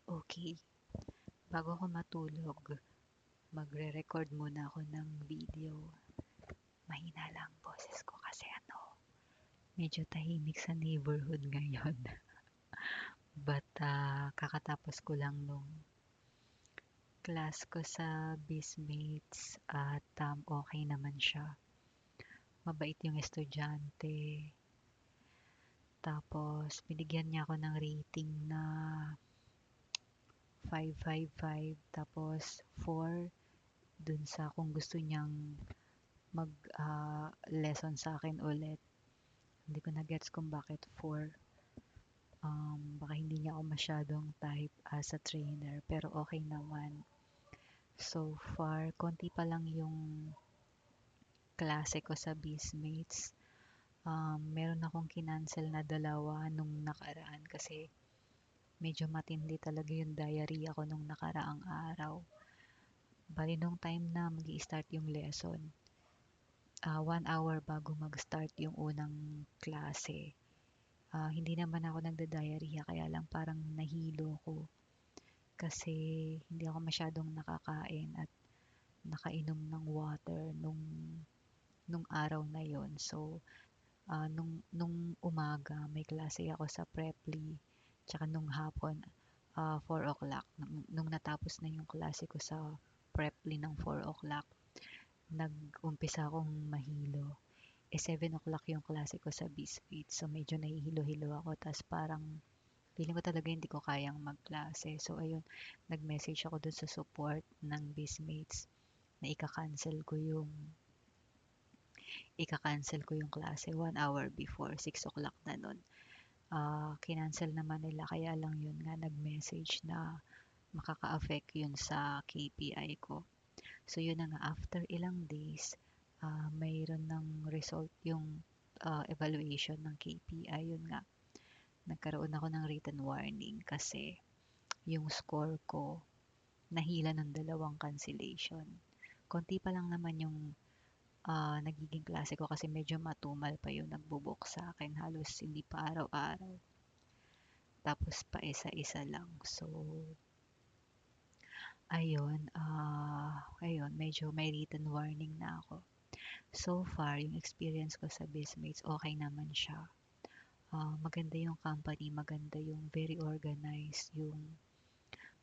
Okay, bago ako matulog, magre-record muna ako ng video. Mahina lang boses ko kasi medyo tahimik sa neighborhood ngayon. But kakatapos ko lang nung class ko sa BizMates at okay naman siya. Mabait yung estudyante. Tapos binigyan niya ako ng rating na 5.55 tapos 4 dun sa kung gusto niyang mag lesson sa akin ulit. Hindi ko na gets kung bakit 4. Baka hindi niya ako masyadong type as a trainer pero okay naman. So far, konti pa lang yung klase ko sa BizMates. Meron akong kinancel na dalawa nung nakaraan kasi medyo matindi talaga yung diarrhea ko nung nakaraang araw. Bali nung time na mag start yung lesson, 1 hour bago mag-start yung unang klase. Hindi naman ako nagda-diarrhea kaya lang parang nahilo ko kasi hindi ako masyadong nakakain at nakainom ng water nung araw na yon. So, nung umaga may klase ako sa Preply, tsaka nung hapon 4 o'clock. Nung natapos na yung klase ko sa Preply ng 4 o'clock, nag-umpisa akong mahilo. 7 o'clock yung klase ko sa BizFit. So, medyo nahihilo-hilo ako. Tapos parang feeling ko talaga hindi ko kayang magklase. So, ayun, nag-message ako dun sa support ng BizMates na ika-cancel ko yung klase 1 hour before, 6 o'clock na nun. Kinancel naman nila kaya lang yun nga nag-message na makaka-affect yun sa KPI ko. So yun na nga, after ilang days, mayroon ng result yung evaluation ng KPI. Yun nga, nagkaroon ako ng written warning kasi yung score ko nahila ng 2 cancellation. Konti pa lang naman yung nagiging klase ko kasi medyo matumal pa yung nagbo-book sa akin. Halos hindi pa araw-araw. Tapos pa isa-isa lang. So, ayun, medyo may written warning na ako. So far, yung experience ko sa BizMates, okay naman siya. Maganda yung company, maganda yung very organized, yung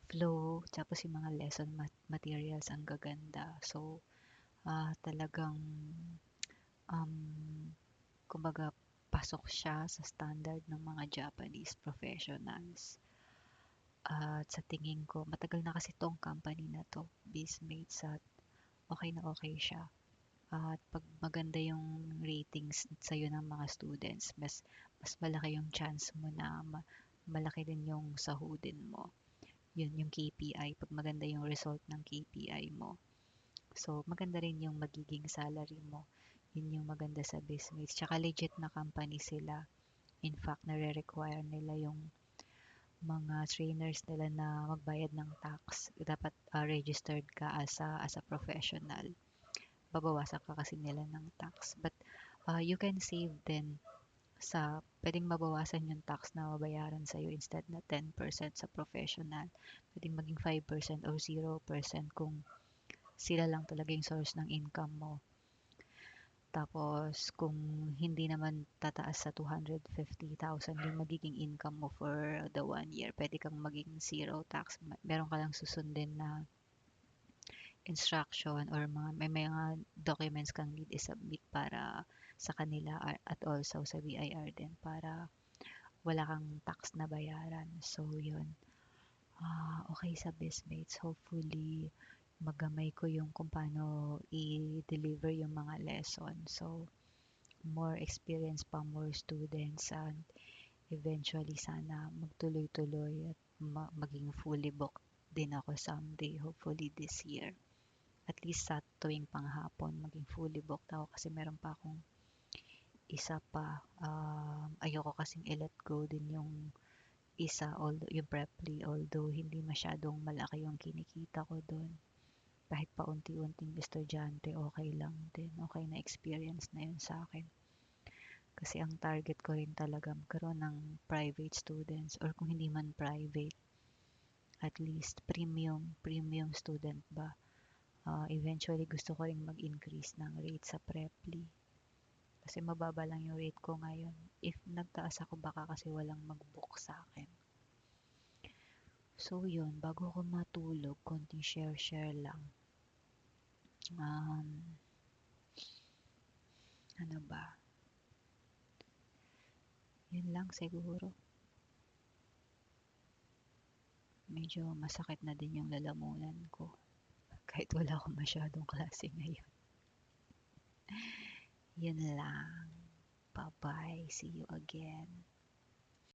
flow, tapos yung mga lesson materials ang gaganda. So, talagang um, kumbaga pasok siya sa standard ng mga Japanese professionals. At sa tingin ko, matagal na kasi tong company na to, BizMates, at okay na okay siya. At pag maganda yung ratings sa'yo ng mga students, mas malaki yung chance mo na malaki din yung sahudin mo. Yun yung KPI, pag maganda yung result ng KPI mo. So, maganda rin yung magiging salary mo. Yun yung maganda sa BizMates. Tsaka legit na company sila. In fact, nare-require nila yung mga trainers nila na magbayad ng tax. Dapat registered ka as a professional. Babawasan ka kasi nila ng tax. But you can save din pwedeng mabawasan yung tax na mabayaran sa'yo instead na 10% sa professional. Pwedeng maging 5% or 0% kung sila lang talaga yung source ng income mo. Tapos, kung hindi naman tataas sa 250,000 yung magiging income mo for the 1 year, pwede kang maging zero tax. Meron ka lang susundin na instruction or may mga documents kang need i-submit para sa kanila at also sa BIR din para wala kang tax na bayaran. So, yun. Okay sa BizMates. Hopefully, magamay ko yung kung paano i-deliver yung mga lesson. So, more experience pa, more students, and eventually sana magtuloy-tuloy at maging fully booked din ako someday, hopefully this year. At least sa tuwing panghapon, maging fully booked ako kasi meron pa akong isa pa. Ayoko kasing i-let go din yung isa, although yung Preply, although hindi masyadong malaki yung kinikita ko doon. Kahit paunti-unting estudyante, okay lang din. Okay na experience na yun sa akin. Kasi ang target ko rin talaga magkaroon ng private students or kung hindi man private, at least premium student ba. Eventually gusto ko ring mag-increase ng rate sa Preply. Kasi mababa lang yung rate ko ngayon. If nagtaas ako baka kasi walang mag-book sa akin. So yun, bago ko matulog, konting share lang. Ano ba? Yun lang siguro. Medyo masakit na din yung lalamunan ko. Kahit wala akong masyadong klase ngayon. Yun lang. Bye-bye. See you again.